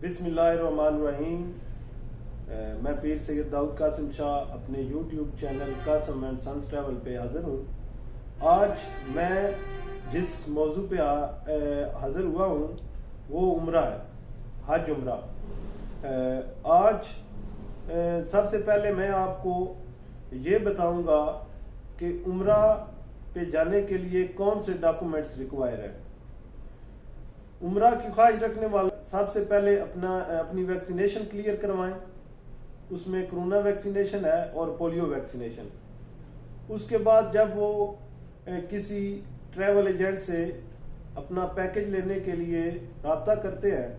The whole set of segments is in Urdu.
بسم اللہ الرحمن الرحیم۔ میں پیر سید داؤد قاسم شاہ اپنے YouTube channel Qasim and since travel پہ حاضر ہوں۔ آج میں جس موضوع پہ حاضر ہوا ہوں وہ عمرہ ہے، حج عمرہ۔ آج سب سے پہلے میں آپ کو یہ بتاؤں گا کہ عمرہ پہ جانے کے لیے کون سے ڈاکومنٹس ریکوائر ہیں۔ عمرہ کی خواہش رکھنے والا سب سے پہلے اپنی ویکسینیشن کلیئر کروائیں۔ اس میں کرونا ویکسینیشن ہے اور پولیو ویکسینیشن۔ اس کے بعد جب وہ کسی ٹریول ایجنٹ سے اپنا پیکج لینے کے لیے رابطہ کرتے ہیں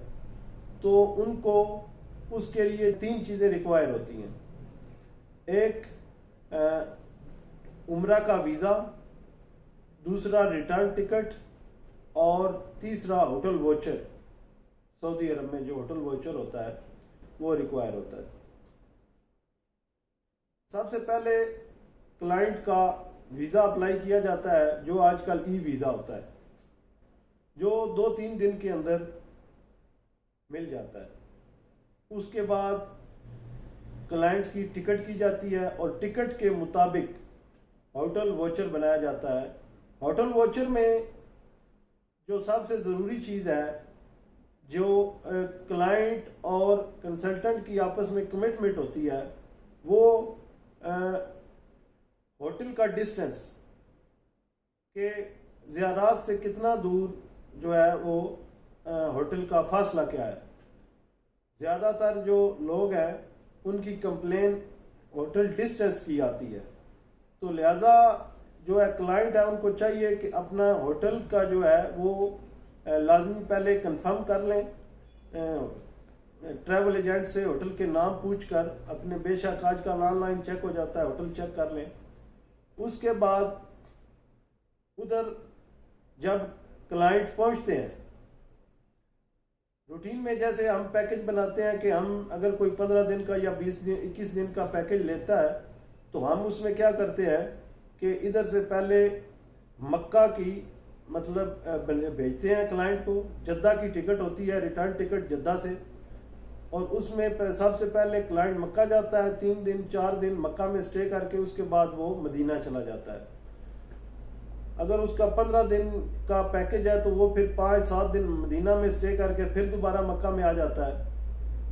تو ان کو اس کے لیے 3 چیزیں ریکوائر ہوتی ہیں۔ ایک عمرہ کا ویزا، دوسرا ریٹرن ٹکٹ اور تیسرا ہوٹل ووچر۔ سعودی عرب میں جو ہوٹل ووچر ہوتا ہے وہ ریکوائر ہوتا ہے۔ سب سے پہلے کلائنٹ کا ویزا اپلائی کیا جاتا ہے جو آج کل ای ویزا ہوتا ہے، جو 2-3 دن کے اندر مل جاتا ہے۔ اس کے بعد کلائنٹ کی ٹکٹ کی جاتی ہے اور ٹکٹ کے مطابق ہوٹل ووچر بنایا جاتا ہے۔ ہوٹل ووچر میں جو سب سے ضروری چیز ہے، جو کلائنٹ اور کنسلٹنٹ کی آپس میں کمٹمنٹ ہوتی ہے، وہ ہوٹل کا ڈسٹنس کہ زیارات سے کتنا دور جو ہے وہ ہوٹل کا فاصلہ کیا ہے۔ زیادہ تر جو لوگ ہیں ان کی کمپلین ہوٹل ڈسٹنس کی آتی ہے، تو لہذا جو ہے کلائنٹ ہے ان کو چاہیے کہ اپنا ہوٹل کا جو ہے وہ لازمی پہلے کنفرم کر لیں، ٹریول ایجنٹ سے ہوٹل کے نام پوچھ کر اپنے، بے شک آج کل آن لائن چیک ہو جاتا ہے، ہوٹل چیک کر لیں۔ اس کے بعد ادھر جب کلائنٹ پہنچتے ہیں، روٹین میں جیسے ہم پیکج بناتے ہیں کہ ہم اگر کوئی 15 دن کا یا 21 دن کا پیکج لیتا ہے تو ہم اس میں کیا کرتے ہیں کہ ادھر سے پہلے مکہ کی بھیجتے ہیں کلائنٹ کو۔ جدہ کی ٹکٹ ہوتی ہے، ریٹرن ٹکٹ جدہ سے، اور اس میں سب سے پہلے کلائنٹ مکہ جاتا ہے، 3 دن 4 دن مکہ میں سٹے کر کے اس کے بعد وہ مدینہ چلا جاتا ہے۔ اگر اس کا 15 دن کا پیکج ہے تو وہ پھر 5-7 دن مدینہ میں سٹے کر کے پھر دوبارہ مکہ میں آ جاتا ہے۔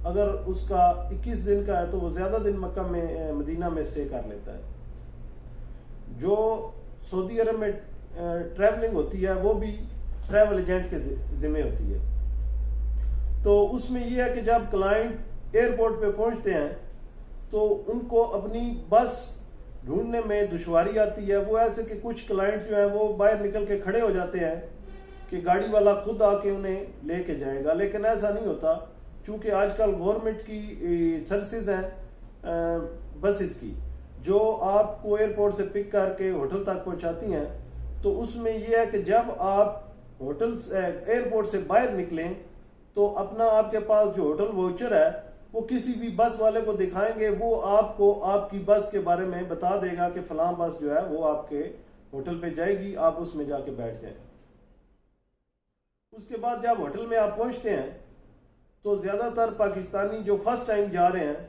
اگر اس کا 21 دن کا ہے تو وہ زیادہ دن مکہ میں مدینہ میں سٹے کر لیتا ہے۔ جو سعودی عرب میں ٹریولنگ ہوتی ہے وہ بھی ٹریول ایجنٹ کے ذمہ ہوتی ہے۔ تو اس میں یہ ہے کہ جب کلائنٹ ایئرپورٹ پہ پہنچتے ہیں تو ان کو اپنی بس ڈھونڈنے میں دشواری آتی ہے۔ وہ ایسے کہ کچھ کلائنٹ جو ہیں وہ باہر نکل کے کھڑے ہو جاتے ہیں کہ گاڑی والا خود آ کے انہیں لے کے جائے گا، لیکن ایسا نہیں ہوتا، چونکہ آج کل گورنمنٹ کی سروسز ہیں بسز کی جو آپ کو ایئرپورٹ سے پک کر کے ہوٹل تک پہنچاتی ہیں۔ تو اس میں یہ ہے کہ جب آپ ایئرپورٹ سے باہر نکلیں تو اپنا آپ کے پاس جو ہوٹل ووچر ہے وہ کسی بھی بس والے کو دکھائیں گے، وہ آپ کو آپ کی بس کے بارے میں بتا دے گا کہ فلاں بس جو ہے وہ آپ کے ہوٹل پہ جائے گی، آپ اس میں جا کے بیٹھ جائیں۔ اس کے بعد جب ہوٹل میں آپ پہنچتے ہیں تو زیادہ تر پاکستانی جو فرسٹ ٹائم جا رہے ہیں،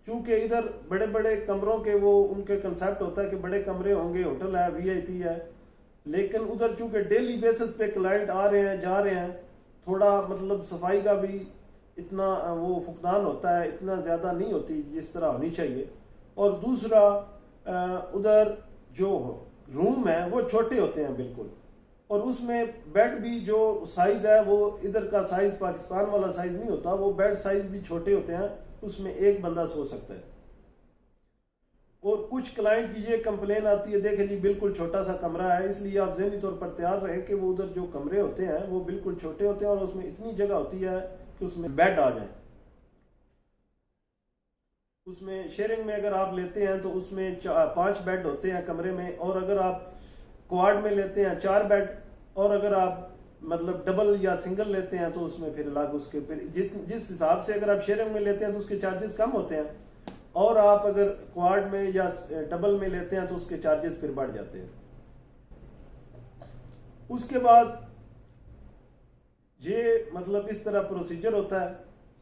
چونکہ ادھر بڑے بڑے کمروں کے وہ ان کے کنسیپٹ ہوتا ہے کہ بڑے کمرے ہوں گے، ہوٹل ہے، وی آئی پی ہے، لیکن ادھر چونکہ ڈیلی بیسس پہ کلائنٹ آ رہے ہیں جا رہے ہیں، تھوڑا صفائی کا بھی اتنا وہ فقدان ہوتا ہے، اتنا زیادہ نہیں ہوتی جس طرح ہونی چاہیے۔ اور دوسرا ادھر جو روم ہیں وہ چھوٹے ہوتے ہیں بالکل، اور اس میں بیڈ بھی جو سائز ہے وہ ادھر کا سائز پاکستان والا سائز نہیں ہوتا، وہ بیڈ سائز بھی چھوٹے ہوتے ہیں، اس میں ایک بندہ سو سکتا ہے۔ اور کچھ کلائنٹ کی یہ کمپلین آتی ہے، دیکھیں جی بالکل چھوٹا سا کمرہ ہے، اس لیے آپ ذہنی طور پر تیار رہیں کہ وہ ادھر جو کمرے ہوتے ہیں وہ بالکل چھوٹے ہوتے ہیں اور اس میں اتنی جگہ ہوتی ہے کہ اس میں بیڈ آ جائیں۔ اس میں شیئرنگ میں اگر آپ لیتے ہیں تو اس میں 5 بیڈ ہوتے ہیں کمرے میں، اور اگر آپ کوارڈ میں لیتے ہیں 4 بیڈ، اور اگر آپ ڈبل یا سنگل لیتے ہیں تو اس میں پھر الگ اس کے جس حساب سے اگر آپ شیئرنگ میں لیتے ہیں تو اس کے چارجز کم ہوتے ہیں، اور آپ اگر کوارڈ میں یا ڈبل میں لیتے ہیں تو اس کے چارجز پھر بڑھ جاتے ہیں۔ اس کے بعد یہ اس طرح پروسیجر ہوتا ہے۔